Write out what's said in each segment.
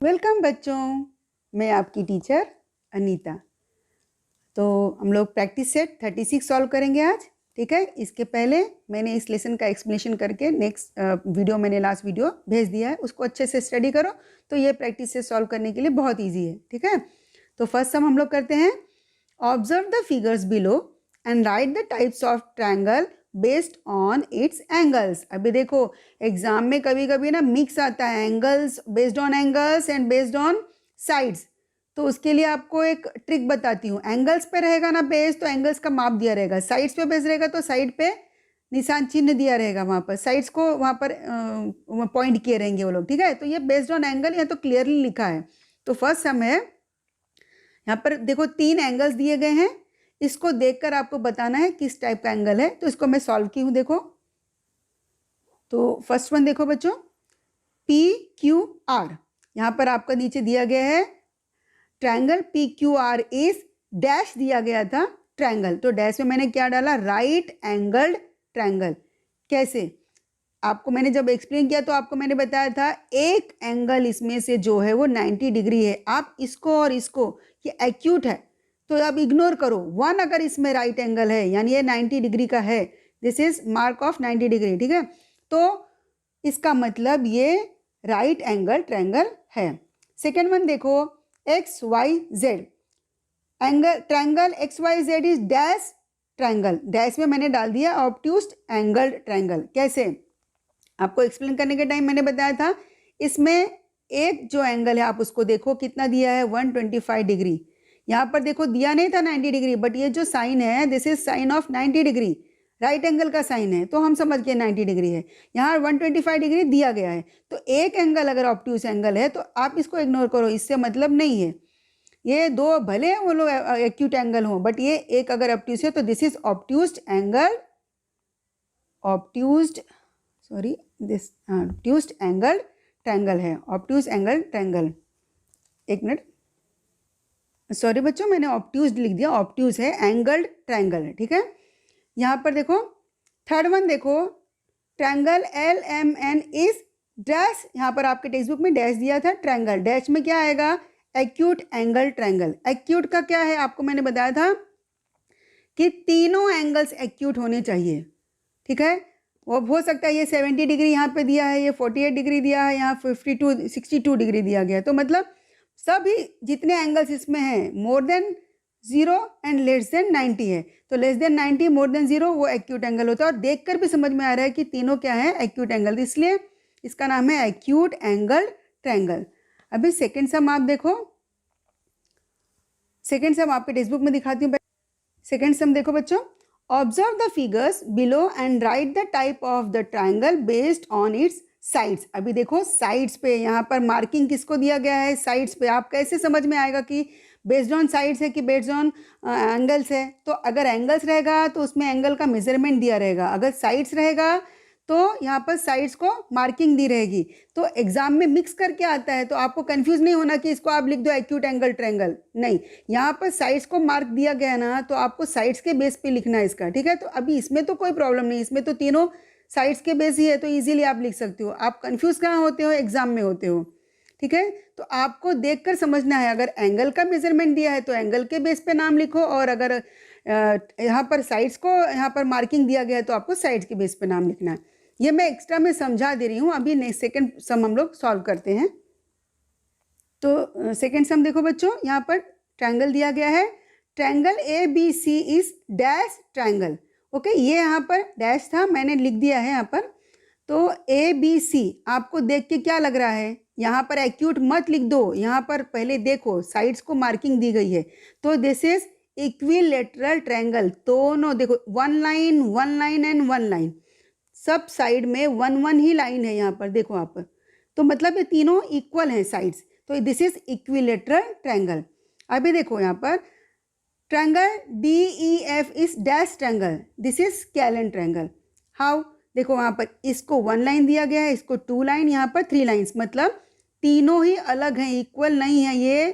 Welcome बच्चों, मैं आपकी टीचर अनीता। तो हम लोग प्रैक्टिस सेट 36 सॉल्व करेंगे आज। ठीक है, इसके पहले मैंने इस लेसन का एक्सप्लेनेशन करके नेक्स्ट वीडियो मैंने लास्ट वीडियो भेज दिया है, उसको अच्छे से स्टडी करो तो ये प्रैक्टिस सेट सॉल्व करने के लिए बहुत ईजी है। ठीक है, तो फर्स्ट सम हम लोग करते हैं। Observe the figures below and right the types of triangle based on it's angles. अभी देखो एग्जाम में कभी कभी ना मिक्स आता है, angles based on angles and based on sides. तो उसके लिए आपको एक ट्रिक बताती हूँ। एंगल्स पे रहेगा ना बेस, तो एंगल्स का माप दिया रहेगा। साइड्स पे बेस रहेगा तो साइड पे निशान चिन्ह दिया रहेगा, वहाँ पर साइड्स को वहाँ पर पॉइंट किए रहेंगे वो लोग। ठीक है, तो ये बेस्ड ऑन एंगल यहाँ तो क्लियरली लिखा है। तो फर्स्ट सम है, यहाँ पर देखो 3 एंगल्स दिए गए हैं, इसको देखकर आपको बताना है किस टाइप का एंगल है। तो इसको मैं सॉल्व की हूँ। देखो तो फर्स्ट वन देखो बच्चों, पी क्यू आर। यहाँ पर आपका नीचे दिया गया है triangle P Q R is dash दिया गया था ट्रायंगल। तो डैश में मैंने क्या डाला, राइट एंगल्ड ट्रायंगल। कैसे आपको मैंने जब एक्सप्लेन किया तो आपको मैंने बताया था एक एंगल इसमें से जो है वो 90 डिग्री है। आप इसको और इसको, ये एक्यूट है तो आप इग्नोर करो। वन अगर इसमें राइट एंगल है यानी ये 90 डिग्री का है, this is mark of 90 degree. ठीक है, तो इसका मतलब ये राइट एंगल ट्रायंगल है। सेकेंड वन देखो, X Y Z angle triangle X Y Z is dash triangle. Dash में मैंने डाल दिया ऑब्ट्यूज्ड एंगल ट्रायंगल। कैसे आपको एक्सप्लेन करने के टाइम मैंने बताया था, इसमें एक जो एंगल है आप उसको देखो कितना दिया है, 125 डिग्री। यहाँ पर देखो दिया नहीं था 90 डिग्री, बट ये जो साइन है this is sine of 90 degree, right angle का साइन है, तो हम समझ के 90 डिग्री है। यहाँ 125 डिग्री दिया गया है, तो एक एंगल अगर ऑब्ट्यूज एंगल है तो आप इसको इग्नोर करो, इससे मतलब नहीं है। ये दो भले वो लोग एक्यूट एंगल हो, बट ये एक अगर ऑब्ट्यूज है तो this is obtuse angle, obtuse sorry this obtuse angle triangle है, ऑब्ट्यूज एंगल ट्रायंगल। एक मिनट, सॉरी बच्चों मैंने ऑब्ट्यूज लिख दिया, ऑब्ट्यूज है, एंगल्ड ट्रायंगल है। ठीक है, यहाँ पर देखो थर्ड वन देखो, triangle L M N is dash. यहाँ पर आपके टेक्स्ट बुक में डैश दिया था ट्रायंगल, डैश में क्या आएगा, एक्यूट एंगल ट्रायंगल। एक्यूट का क्या है आपको मैंने बताया था कि तीनों एंगल्स एक्यूट होने चाहिए। ठीक है, वो हो सकता है ये 70 डिग्री यहाँ पे दिया है, ये 48 डिग्री दिया है, यहाँ 62 डिग्री दिया गया है। तो मतलब सभी जितने एंगल्स इसमें हैं more than 0 and less than 90 है, तो लेस देन 90 मोर देन 0 वो एक्यूट एंगल होता है। और देखकर भी समझ में आ रहा है कि तीनों क्या है, एक्यूट एंगल, इसलिए इसका नाम है एक्यूट एंगल ट्रायंगल। अभी सेकेंड सम आप देखो, सेकेंड सम आपके टेक्स्ट बुक में दिखाती हूँ। सेकेंड सम देखो बच्चों, observe the figures below and right the type of the triangle based on it's sides. अभी देखो साइड्स पे यहाँ पर मार्किंग किसको दिया गया है, साइड्स पे। आप कैसे समझ में आएगा कि बेस्ड ऑन साइड्स है कि बेस्ड ऑन एंगल्स है। तो अगर एंगल्स रहेगा तो उसमें एंगल का मेजरमेंट दिया रहेगा, अगर साइड्स रहेगा तो यहाँ पर साइड्स को मार्किंग दी रहेगी। तो एग्जाम में मिक्स करके आता है, तो आपको कंफ्यूज नहीं होना कि इसको आप लिख दो एक्यूट एंगल ट्रायंगल, नहीं, यहाँ पर साइड्स को मार्क दिया गया ना, तो आपको साइड्स के बेस पे लिखना है इसका। ठीक है, तो अभी इसमें तो कोई प्रॉब्लम नहीं, इसमें तो तीनों साइड्स के बेस ही है, तो इजीली आप लिख सकते हो। आप कंफ्यूज कहाँ होते हो, एग्जाम में होते हो। ठीक है, तो आपको देखकर समझना है, अगर एंगल का मेजरमेंट दिया है तो एंगल के बेस पे नाम लिखो, और अगर यहाँ पर साइड्स को यहाँ पर मार्किंग दिया गया है तो आपको साइड्स के बेस पे नाम लिखना है। ये मैं एक्स्ट्रा में समझा दे रही हूँ। अभी नेक्स्ट सेकेंड सम हम लोग सॉल्व करते हैं। तो सेकेंड सम देखो बच्चों, यहाँ पर ट्रायंगल दिया गया है, triangle A B C is dash triangle. Okay, ये यहाँ पर डैश था, मैंने लिख दिया है यहाँ पर। तो ए बी सी आपको देख के क्या लग रहा है, यहाँ पर एक्यूट मत लिख दो, यहाँ पर पहले देखो साइड्स को मार्किंग दी गई है। तो दिस इज इक्विलेटरल ट्रायंगल। दोनों देखो, one line and one line, सब साइड में 1 ही लाइन है यहाँ पर, देखो आप। तो मतलब ये तीनों इक्वल हैं साइड्स, तो दिस इज इक्विलेटरल ट्रायंगल। अभी देखो यहाँ पर triangle D E F is dash triangle, this is scalene triangle. How, देखो वहाँ पर इसको 1 लाइन दिया गया है, इसको 2 लाइन, यहाँ पर 3 लाइन्स, मतलब तीनों ही अलग हैं, इक्वल नहीं है। ये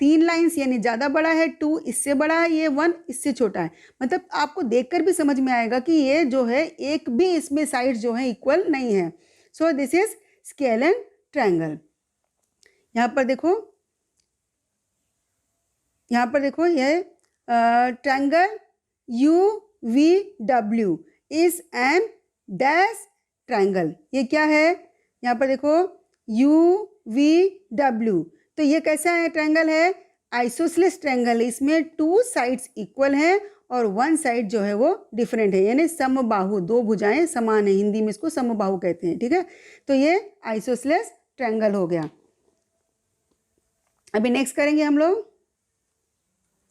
3 लाइन्स यानी ज़्यादा बड़ा है, 2 इससे बड़ा है, ये 1 इससे छोटा है। मतलब आपको देखकर भी समझ में आएगा कि ये जो है एक भी इसमें साइड जो है इक्वल नहीं है। So this is scalene triangle. यहाँ पर देखो, यहाँ पर देखो, ये triangle UVW is an dash triangle. ये क्या है, यहाँ पर देखो UVW, तो ये कैसा है ट्रायंगल है, आइसोसेलेस ट्रायंगल है। इसमें 2 साइड्स इक्वल हैं और 1 साइड जो है वो डिफरेंट है, यानी समबाहु, 2 भुजाएं समान है, हिंदी में इसको समबाहु कहते हैं, ठीक है। तो ये आइसोसेलेस ट्रायंगल हो गया। अभी नेक्स्ट करेंगे हम लोग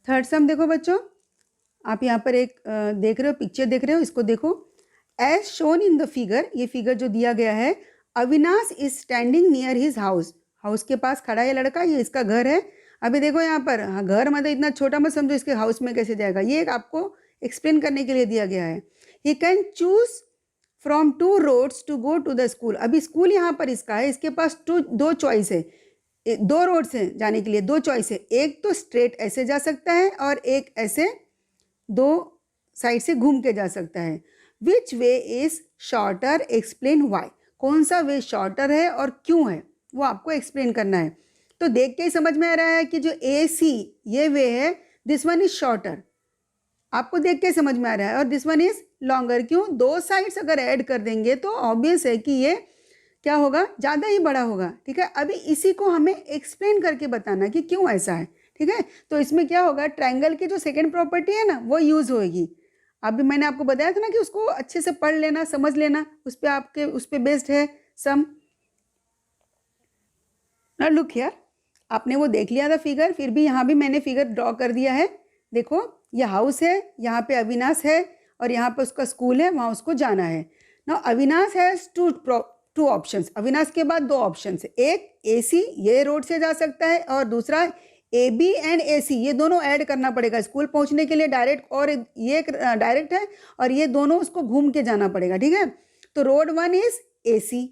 थर्ड सम। देखो बच्चों, आप यहाँ पर एक देख रहे हो, पिक्चर देख रहे हो, इसको देखो। As shown in the figure, ये फिगर जो दिया गया है, Avinash is standing near his house, house के पास खड़ा है लड़का, ये इसका घर है। अभी देखो यहाँ पर, हाँ, घर मतलब इतना छोटा मत समझो, इसके हाउस में कैसे जाएगा, ये एक आपको एक्सप्लेन करने के लिए दिया गया है। He can choose from 2 roads to go to the school. अभी स्कूल यहाँ पर इसका है, इसके पास 2 चॉइस है, 2 रोड्स हैं जाने के लिए, 2 चॉइस है। एक तो स्ट्रेट ऐसे जा सकता है और एक ऐसे 2 साइड से घूम के जा सकता है। Which way is shorter, explain why. कौन सा वे शॉर्टर है और क्यों है, वो आपको एक्सप्लेन करना है। तो देख के ही समझ में आ रहा है कि जो AC ये वे है, दिस वन इज शॉर्टर, आपको देख के समझ में आ रहा है, और दिस वन इज लॉन्गर। क्यों, 2 साइड्स अगर ऐड कर देंगे तो ऑब्वियस है कि ये क्या होगा, ज़्यादा ही बड़ा होगा, ठीक है। अभी इसी को हमें एक्सप्लेन करके बताना कि क्यों ऐसा है, ठीक है। तो इसमें क्या होगा, ट्रायंगल की जो सेकंड प्रॉपर्टी है ना, वो यूज़ होएगी। अभी मैंने आपको बताया था ना कि उसको अच्छे से पढ़ लेना, समझ लेना, उस पर बेस्ड है सम। ना लुक हियर, आपने वो देख लिया था फिगर, फिर भी यहाँ भी मैंने फिगर ड्रॉ कर दिया है। देखो, ये हाउस है, यहाँ पे अविनाश है, और यहाँ पे उसका स्कूल है, वहाँ उसको जाना है ना। Avinash has two options, Avinash के बाद 2 ऑप्शंस है। एक AC, ये रोड से जा सकता है, और दूसरा AB एंड AC, ये दोनों ऐड करना पड़ेगा स्कूल पहुंचने के लिए डायरेक्ट, और ये डायरेक्ट है और ये दोनों उसको घूम के जाना पड़ेगा, ठीक है। तो road 1 is AC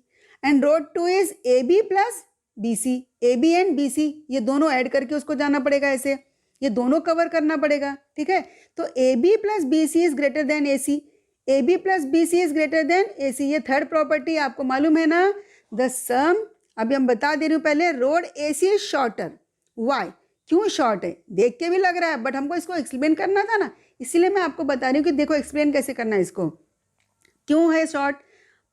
and road 2 is AB plus BC। AB and BC ये दोनों ऐड करके उसको जाना पड़ेगा, ऐसे ये दोनों कवर करना पड़ेगा, ठीक है। तो AB plus BC is greater then AC, AB plus BC is greater then AC। ये थर्ड प्रॉपर्टी आपको मालूम है ना, द सम। अभी हम बता दे रही हूँ पहले, road AC is shorter. Why, क्यों शॉर्ट है, देख के भी लग रहा है, बट हमको इसको एक्सप्लेन करना था ना, इसीलिए मैं आपको बता रही हूँ कि देखो एक्सप्लेन कैसे करना है इसको, क्यों है शॉर्ट।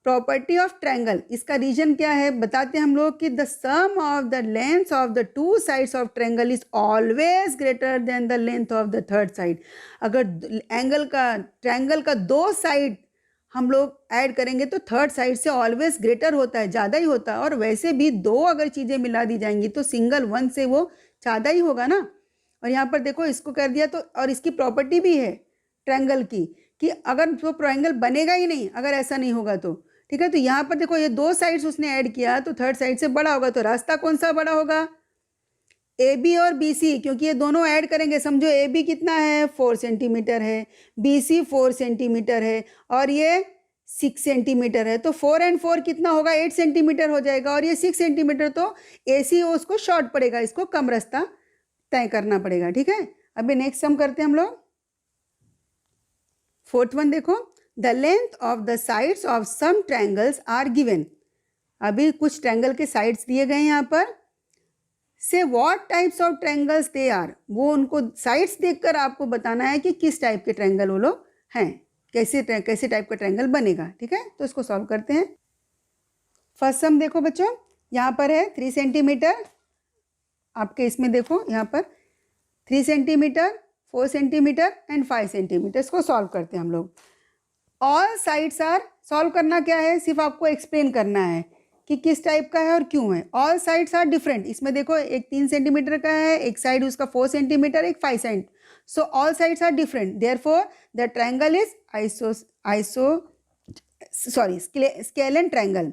प्रॉपर्टी ऑफ ट्रायंगल, इसका रीजन क्या है बताते हैं हम लोग कि the sum of the length of the 2 sides of triangle is always greater than the length of the third side. अगर ट्रायंगल का 2 साइड हम लोग ऐड करेंगे तो थर्ड साइड से ऑलवेज ग्रेटर होता है, ज़्यादा ही होता है। और वैसे भी 2 अगर चीज़ें मिला दी जाएंगी तो सिंगल 1 से वो ज़्यादा ही होगा ना। और यहाँ पर देखो इसको कर दिया तो, और इसकी प्रॉपर्टी भी है ट्रायंगल की कि अगर वो ट्रायंगल बनेगा ही नहीं अगर ऐसा नहीं होगा तो, ठीक है। तो यहाँ पर देखो ये 2 साइड्स उसने ऐड किया तो थर्ड साइड से बड़ा होगा, तो रास्ता कौन सा बड़ा होगा, AB और BC, क्योंकि ये दोनों ऐड करेंगे। समझो AB कितना है, 4 सेंटीमीटर है, BC 4 सेंटीमीटर है, और ये 6 सेंटीमीटर है, तो 4 and 4 कितना होगा, 8 सेंटीमीटर हो जाएगा। और ये 6 सेंटीमीटर, तो AC उसको शॉर्ट पड़ेगा, इसको कम रास्ता तय करना पड़ेगा, ठीक है। अभी नेक्स्ट सम करते हैं हम लोग। 4th वन देखो, the length of the sides of some triangles are given. अभी कुछ ट्रायंगल के साइड्स दिए गए हैं यहाँ पर, से what types of triangles they are, वो उनको साइड्स देखकर आपको बताना है कि किस टाइप के ट्रायंगल वो लोग हैं, कैसे टाइप का ट्रायंगल बनेगा, ठीक है। तो इसको सॉल्व करते हैं। फर्स्ट सम देखो बच्चों, यहाँ पर है 3 सेंटीमीटर, आपके इसमें देखो यहाँ पर 3 सेंटीमीटर, 4 सेंटीमीटर एंड 5 सेंटीमीटर। इसको सॉल्व करते हैं हम लोग। ऑल साइड्स आर, सॉल्व करना क्या है, सिर्फ आपको एक्सप्लेन करना है कि किस टाइप का है और क्यों है। ऑल साइड्स आर डिफरेंट, इसमें देखो एक 3 सेंटीमीटर का है, एक साइड उसका 4 सेंटीमीटर, एक 5 cent. So all sides are different, therefore the triangle is scalene triangle.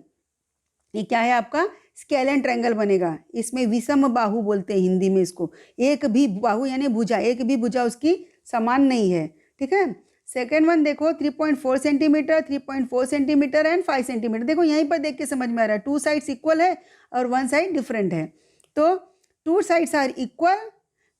ये क्या है आपका, स्केलन ट्रायंगल बनेगा। इसमें विषम बाहु बोलते हैं हिंदी में इसको, एक भी बाहु यानी भुजा, एक भी भुजा उसकी समान नहीं है, ठीक है। सेकेंड वन देखो, 3.4 सेंटीमीटर, 3.4 सेंटीमीटर एंड 5 सेंटीमीटर। देखो यहीं पर देख के समझ में आ रहा है, 2 साइड्स इक्वल है और 1 साइड डिफरेंट है, तो 2 sides are equal,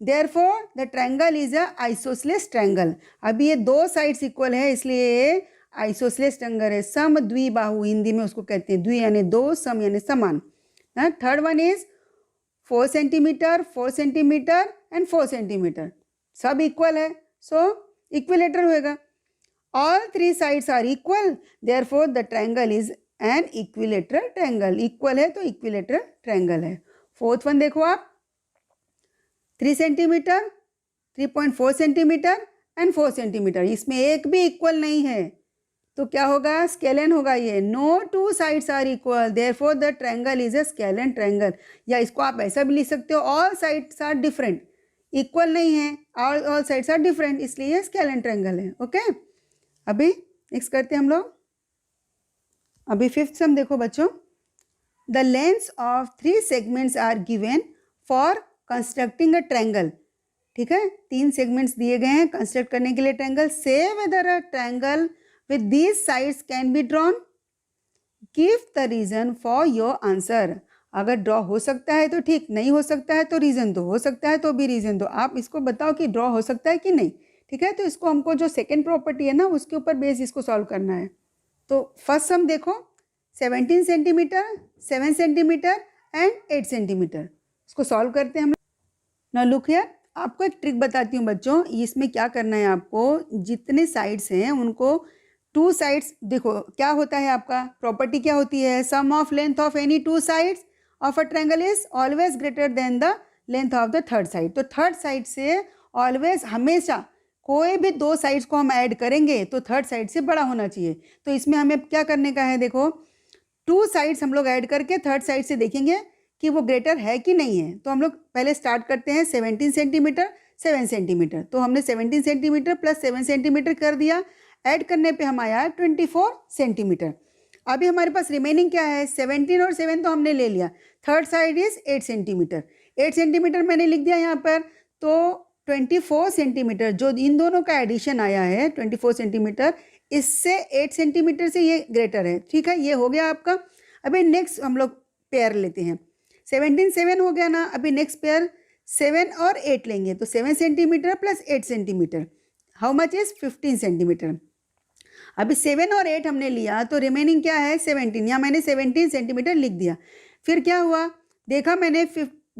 therefore the triangle is a isosceles triangle. अभी ये 2 साइड्स इक्वल है इसलिए आइसोसेलेस ट्रायंगल है। सम द्विबाहु हिंदी में उसको कहते हैं, द्वि यानी 2, सम यानी समान। Third one is 4 centimetre, 4 centimetre and 4 centimetre, सब इक्वल है, सो इक्विलेटरल होएगा। All 3 sides are equal, therefore the triangle is an equilateral triangle. Equal है तो इक्विलेटरल ट्रायंगल है। फोर्थ वन देखो आप, 3 सेंटीमीटर, 3.4 सेंटीमीटर एंड 4 सेंटीमीटर, इसमें एक भी इक्वल नहीं है, तो क्या होगा, स्केलन होगा ये। No 2 sides are equal, therefore the triangle is a scalene triangle. या इसको आप ऐसा भी लिख सकते हो, all sides are different, equal नहीं है, ऑल साइड्स आर डिफरेंट, इसलिए स्केलन ट्रायंगल है। ओके, अभी नेक्स्ट करते हैं हम लोग। अभी फिफ्थ सम देखो बच्चों, the lengths of 3 segments are given for constructing a triangle. ठीक है, 3 सेगमेंट्स दिए गए हैं कंस्ट्रक्ट करने के लिए triangle. Say whether a triangle with these sides can be drawn, give the reason for your answer. अगर ड्रॉ हो सकता है तो ठीक, नहीं हो सकता है तो रीजन दो, हो सकता है तो भी रीजन दो। आप इसको बताओ कि ड्रॉ हो सकता है कि नहीं। ठीक है, तो इसको हमको जो सेकेंड प्रॉपर्टी है ना उसके ऊपर बेस इसको सॉल्व करना है। तो फर्स्ट सम देखो, 17 सेंटीमीटर, 7 सेंटीमीटर एंड 8 सेंटीमीटर, इसको सॉल्व करते हैं हम। ना लुक हियर, आपको एक ट्रिक बताती हूँ बच्चों, इसमें क्या करना है आपको, जितने साइड्स हैं उनको 2 साइड्स, देखो क्या होता है आपका प्रॉपर्टी क्या होती है, sum of length of any 2 sides of a triangle is always greater than the length of the third side. तो थर्ड साइड से ऑलवेज, हमेशा कोई भी 2 साइड्स को हम ऐड करेंगे तो थर्ड साइड से बड़ा होना चाहिए। तो इसमें हमें क्या करने का है, देखो 2 साइड्स हम लोग ऐड करके थर्ड साइड से देखेंगे कि वो ग्रेटर है कि नहीं है। तो हम लोग पहले स्टार्ट करते हैं 17 सेंटीमीटर, 7 सेंटीमीटर। तो हमने 17 सेंटीमीटर प्लस 7 सेंटीमीटर कर दिया, ऐड करने पे हम आया 24 सेंटीमीटर। अभी हमारे पास रिमेनिंग क्या है, 17 और 7 तो हमने ले लिया, third side is 8 centimetre. 8 centimetre मैंने लिख दिया यहाँ पर। तो 24 सेंटीमीटर जो इन दोनों का एडिशन आया है 24 सेंटीमीटर, इससे 8 सेंटीमीटर से ये ग्रेटर है। ठीक है, ये हो गया आपका। अभी नेक्स्ट हम लोग पेयर लेते हैं, 17 7 हो गया ना, अभी नेक्स्ट पेयर 7 और 8 लेंगे। तो 7 centimetre plus 8 centimetre, how much is 15 centimetre. अभी 7 और 8 हमने लिया तो रिमेनिंग क्या है 17, या मैंने 17 सेंटीमीटर लिख दिया। फिर क्या हुआ, देखा मैंने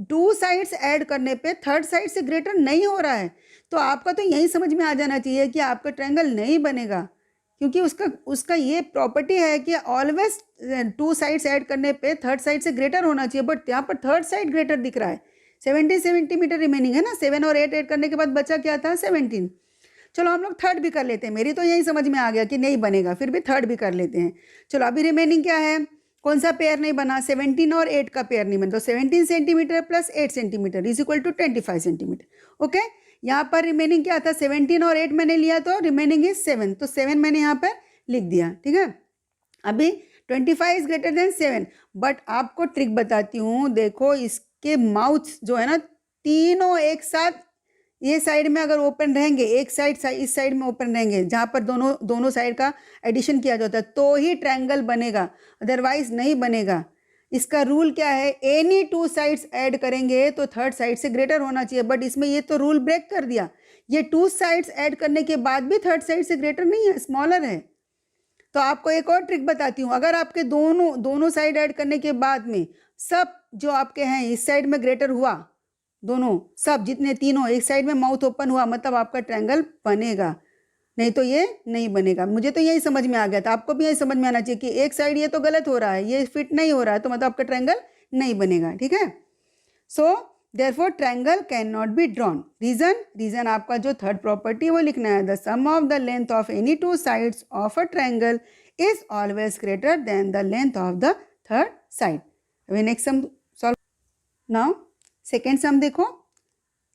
2 साइड्स ऐड करने पे थर्ड साइड से ग्रेटर नहीं हो रहा है। तो आपका तो यही समझ में आ जाना चाहिए कि आपका ट्रायंगल नहीं बनेगा, क्योंकि उसका ये प्रॉपर्टी है कि ऑलवेज 2 साइड्स ऐड करने पे थर्ड साइड से ग्रेटर होना चाहिए, बट यहाँ पर थर्ड साइड ग्रेटर दिख रहा है। 17 सेंटीमीटर रिमेनिंग है ना, 7 और 8 ऐड करने के बाद बचा क्या था 17। चलो हम लोग थर्ड भी कर लेते हैं, मेरी तो यही समझ में आ गया कि नहीं बनेगा, फिर भी थर्ड भी कर लेते हैं। चलो अभी रिमेनिंग क्या है, कौन सा पेयर नहीं बना, 17 और 8 का पेयर नहीं बना। तो 17 centimetre plus 8 centimetre is equal to 25 centimetre. Okay, यहाँ पर रिमेनिंग क्या था, 17 और 8 मैंने लिया तो रिमेनिंग इज 7, तो 7 मैंने यहाँ पर लिख दिया। ठीक है, अभी 25 इज ग्रेटर देन 7, बट आपको ट्रिक बताती हूँ। देखो इसके माउथ जो है ना, तीनों एक साथ ये साइड में अगर ओपन रहेंगे, एक साइड इस साइड में ओपन रहेंगे, जहाँ पर दोनों साइड का एडिशन किया जाता है, तो ही ट्रायंगल बनेगा, अदरवाइज नहीं बनेगा। इसका रूल क्या है, एनी 2 साइड्स ऐड करेंगे तो थर्ड साइड से ग्रेटर होना चाहिए, बट इसमें ये तो रूल ब्रेक कर दिया। ये 2 साइड्स ऐड करने के बाद भी थर्ड साइड से ग्रेटर नहीं है, स्मॉलर है। तो आपको एक और ट्रिक बताती हूँ, अगर आपके दोनों साइड ऐड करने के बाद में सब जो आपके हैं इस साइड में ग्रेटर हुआ, दोनों सब जितने तीनों एक साइड में माउथ ओपन हुआ, मतलब आपका ट्रायंगल बनेगा, नहीं तो ये नहीं बनेगा। मुझे तो यही समझ में आ गया था, आपको भी यही समझ में आना चाहिए कि एक साइड ये तो गलत हो रहा है, ये फिट नहीं हो रहा है, तो मतलब आपका ट्रायंगल नहीं बनेगा। ठीक है, so therefore triangle can not be drawn. Reason आपका जो थर्ड प्रॉपर्टी वो लिखना है, the sum of the length of any 2 sides of a triangle is always greater than the length of the third side. अभी next sum solve. Now second sum देखो,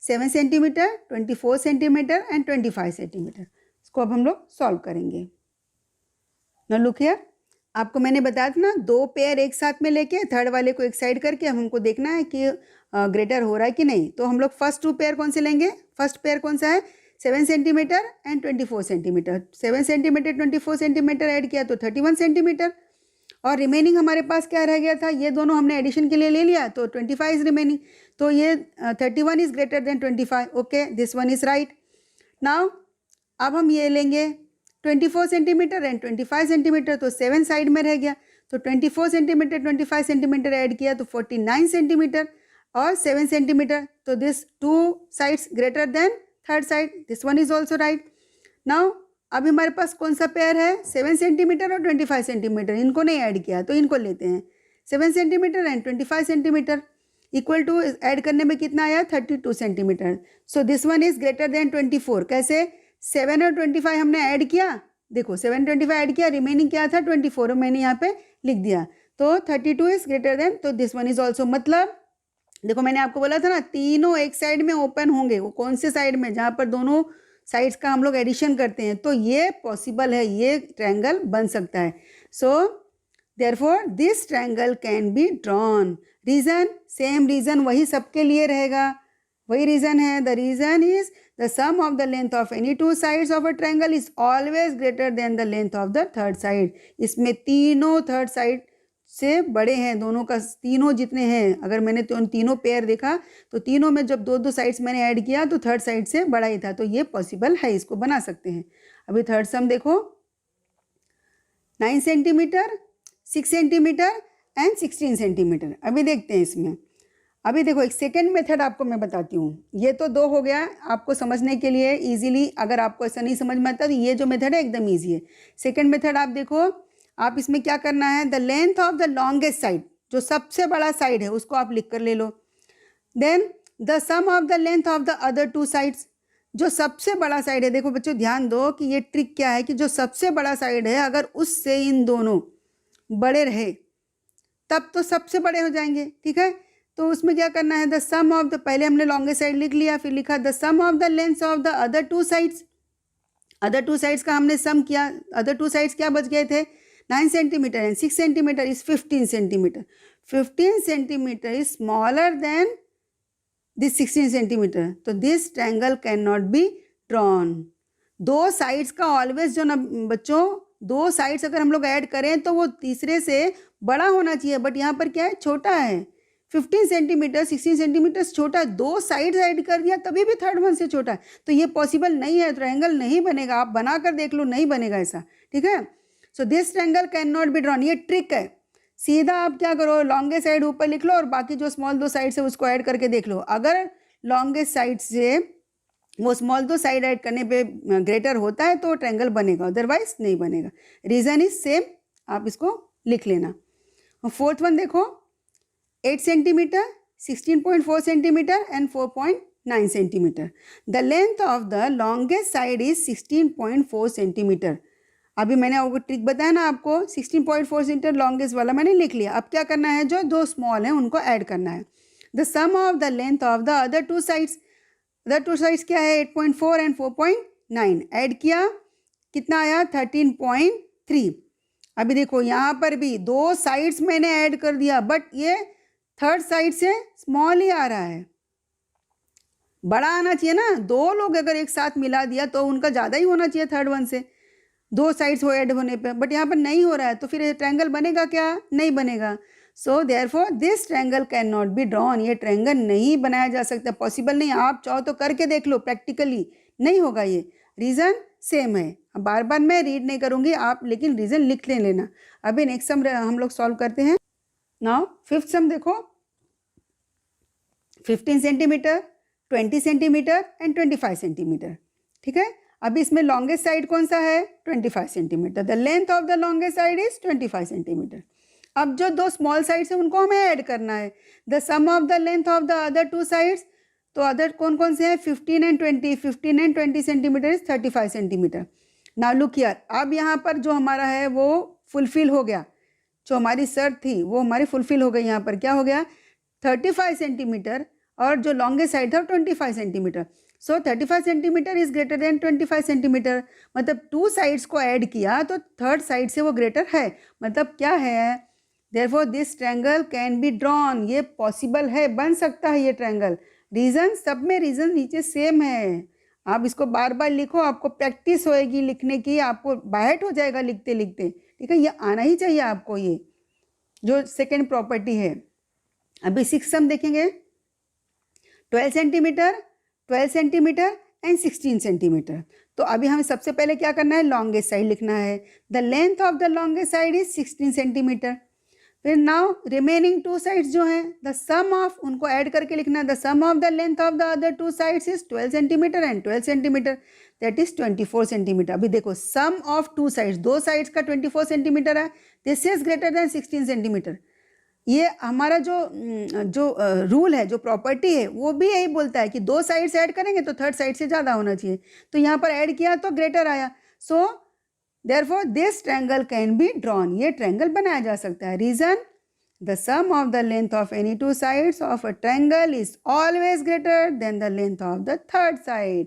7 centimetre, 24 centimetre and 25 centimetre, इसको अब हम लोग solve करेंगे। Now look here, आपको मैंने बताया था ना 2 पेयर एक साथ में लेके थर्ड वाले को एक साइड करके हमको देखना है कि ग्रेटर हो रहा है कि नहीं। तो हम लोग फर्स्ट 2 पेयर कौन से लेंगे, फर्स्ट पेयर कौन सा है 7 centimetre and 24 centimetre. 7 centimetre 24 centimetre add किया तो 31 सेंटीमीटर, और रिमेनिंग हमारे पास क्या रह गया था, ये दोनों हमने एडिशन के लिए ले लिया, तो 25 रिमेनिंग। तो ये 31 is greater then 25। Okay, this one is right. Now अब हम ये लेंगे 24 सेंटीमीटर एंड 25 सेंटीमीटर, तो 7 साइड में रह गया, तो 24 सेंटीमीटर 25 सेंटीमीटर ऐड किया तो 49 सेंटीमीटर। और 7 सेंटीमीटर, तो this 2 sides greater than third side, this one is also right. Now अभी हमारे पास कौन सा पेयर है, 7 सेंटीमीटर और 25 सेंटीमीटर, इनको नहीं ऐड किया तो इनको लेते हैं। 7 centimetre and 25 centimetre equal to, add करने में कितना आया, 32 centimetre. So this one is greater than 24। कैसे, 7 और 25 हमने ऐड किया, देखो 7 25 ऐड किया, रिमेनिंग क्या था 24, मैंने यहाँ पे लिख दिया, तो 32 इज ग्रेटर देन, तो दिस वन इज ऑल्सो, मतलब देखो मैंने आपको बोला था ना तीनों एक साइड में ओपन होंगे, वो कौन से साइड में, जहाँ पर दोनों साइड्स का हम लोग एडिशन करते हैं, तो ये पॉसिबल है, ये ट्रायंगल बन सकता है। So therefore this triangle can be drawn. Reason, same reason वही सबके लिए रहेगा, वही रीजन है। The reason is the sum of the length of any two sides of a triangle is always greater than the length of the third side. इसमें तीनों third side से बड़े हैं, दोनों का, तीनों जितने हैं, अगर मैंने तो तीनों पेयर देखा तो तीनों में जब 2-2 साइड्स मैंने ऐड किया तो थर्ड साइड से बड़ा ही था, तो ये पॉसिबल है, इसको बना सकते हैं। अभी थर्ड सम देखो, 9 सेंटीमीटर, 6 सेंटीमीटर एंड 16 सेंटीमीटर। अभी देखते हैं इसमें। अभी देखो एक सेकेंड मेथड आपको मैं बताती हूँ, ये तो 2 हो गया आपको समझने के लिए इजीली, अगर आपको ऐसा नहीं समझ में आता तो ये जो मेथड है एकदम ईजी है। सेकेंड मेथड आप देखो, आप इसमें क्या करना है, the length of the longest side, जो सबसे बड़ा साइड है उसको आप लिख कर ले लो। Then the sum of the length of the other 2 sides, जो सबसे बड़ा साइड है, देखो बच्चों ध्यान दो कि ये ट्रिक क्या है कि जो सबसे बड़ा साइड है अगर उससे इन दोनों बड़े रहे तब तो सबसे बड़े हो जाएंगे, ठीक है। तो उसमें क्या करना है, द सम ऑफ द, पहले हमने लॉन्गेस्ट साइड लिख लिया, फिर लिखा the sum of the length of the other 2 sides. Other 2 sides का हमने सम किया, अदर 2 साइड्स क्या बच गए थे, 9 centimetre and 6 centimetre is 15 centimetre. 15 centimetre is smaller than this 16 centimetre, तो this triangle can not be drawn. 2 sides का always जो ना बच्चों, 2 साइड्स अगर हम लोग ऐड करें तो वो तीसरे से बड़ा होना चाहिए, बट यहाँ पर क्या है, छोटा है। 15 सेंटीमीटर 16 सेंटीमीटर छोटा, 2 साइड्स ऐड कर दिया तभी भी थर्ड वन से छोटा है, तो ये पॉसिबल नहीं है, ट्रायंगल नहीं बनेगा। आप बना कर देख लो, नहीं बनेगा ऐसा, ठीक है। So this triangle can not be drawn, ये ट्रिक है। सीधा आप क्या करो, लॉन्गेस्ट साइड ऊपर लिख लो और बाकी जो स्मॉल 2 साइड है उसको ऐड करके देख लो। अगर लॉन्गेस्ट साइड से वो स्मॉल 2 साइड ऐड करने पे ग्रेटर होता है तो ट्रायंगल बनेगा, अदरवाइज नहीं बनेगा। रीजन इज सेम, आप इसको लिख लेना। फोर्थ वन देखो, 8 centimetre, 16.4 centimetre and 4.9 centimetre. The length of the longest side is 16.4 centimetre. अभी मैंने आपको ट्रिक बताया ना आपको, 16.4 सेंटीमीटर लॉन्गेस्ट वाला मैंने लिख लिया। अब क्या करना है, जो 2 स्मॉल हैं उनको ऐड करना है। The sum of the length of the other 2 sides, other 2 sides क्या है, 8.4 एंड 4.9, ऐड किया कितना आया, 13.3। अभी देखो यहाँ पर भी 2 साइड्स मैंने ऐड कर दिया, बट ये थर्ड साइड से स्मॉल ही आ रहा है, बड़ा आना चाहिए ना। 2 लोग अगर एक साथ मिला दिया तो उनका ज़्यादा ही होना चाहिए थर्ड वन से, 2 साइड्स हो ऐड होने पे, बट यहाँ पर नहीं हो रहा है, तो फिर ट्रायंगल बनेगा क्या, नहीं बनेगा। सो therefore this triangle can not be drawn, ये ट्रायंगल नहीं बनाया जा सकता, पॉसिबल नहीं। आप चाहो तो करके देख लो, प्रैक्टिकली नहीं होगा ये। रीज़न सेम है, अब बार बार मैं रीड नहीं करूँगी, आप लेकिन रीज़न लिख लेना। अभी नेक्स्ट सम हम लोग सॉल्व करते हैं। नाउ फिफ्थ सम देखो, 15 सेंटीमीटर, 20 सेंटीमीटर एंड 25 सेंटीमीटर, ठीक है। अभी इसमें लॉन्गेस्ट साइड कौन सा है, 25 centimetre. The length of the longest side is 25 centimetre. अब जो 2 स्मॉल साइड्स है उनको हमें ऐड करना है। The sum of the length of the other 2 sides, तो अदर कौन कौन से हैं, 15 and 20, 15 and 20 centimetre is 35 centimetre. Now look here, अब यहाँ पर जो हमारा है वो फुलफिल हो गया, जो हमारी शर्त थी वो हमारी फुलफिल हो गई। यहाँ पर क्या हो गया, 35 सेंटीमीटर और जो लॉन्गेस्ट साइड था 25 centimetre. So 35 centimetre is greater then 25 centimetre, मतलब 2 साइड्स को ऐड किया तो थर्ड साइड से वो ग्रेटर है, मतलब क्या है, therefore this triangle can be drawn, ये पॉसिबल है, बन सकता है ये ट्रायंगल। रीज़न सब में, रीज़न नीचे सेम है, आप इसको बार बार लिखो, आपको प्रैक्टिस होएगी लिखने की, आपको बाहट हो जाएगा लिखते लिखते, ठीक है। ये आना ही चाहिए आपको, ये जो सेकेंड प्रॉपर्टी है। अभी 6 सम देखेंगे, 12 सेंटीमीटर, 12 सेंटीमीटर एंड 16 सेंटीमीटर। तो अभी हमें सबसे पहले क्या करना है, लॉन्गेस्ट साइड लिखना है। The length of the longest side is 16 centimetre. फिर नाउ रिमेनिंग टू साइड्स जो हैं द सम ऑफ, उनको ऐड करके लिखना, the sum of the length of the other two sides is 12 centimetre and 12 centimetre, that is 24 centimetre. अभी देखो sum of two sides, दो sides का 24 सेंटीमीटर है, this is greater than 16 centimetre. ये हमारा जो रूल है, जो प्रॉपर्टी है, वो भी यही बोलता है कि दो साइड से ऐड करेंगे तो थर्ड साइड से ज़्यादा होना चाहिए। तो यहाँ पर ऐड किया तो ग्रेटर आया, so therefore this triangle can be drawn, ये ट्रायंगल बनाया जा सकता है। Reason, the sum of the length of any two sides of a triangle is always greater than the length of the third side.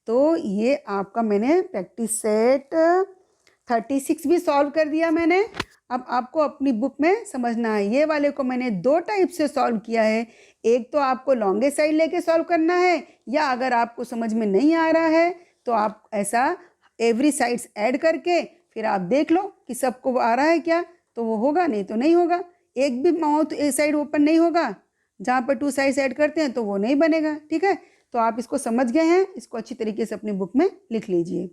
तो ये आपका मैंने practice set 36 भी सॉल्व कर दिया मैंने। अब आपको अपनी बुक में समझना है, ये वाले को मैंने दो टाइप से सॉल्व किया है। एक तो आपको लॉन्गेस्ट साइड लेके सॉल्व करना है, या अगर आपको समझ में नहीं आ रहा है तो आप ऐसा एवरी साइड्स ऐड करके फिर आप देख लो कि सबको आ रहा है क्या, तो वो होगा, नहीं तो नहीं होगा। एक भी माउथ एक साइड ओपन नहीं होगा जहाँ पर टू साइड्स ऐड करते हैं, तो वो नहीं बनेगा। ठीक है, तो आप इसको समझ गए हैं, इसको अच्छी तरीके से अपनी बुक में लिख लीजिए।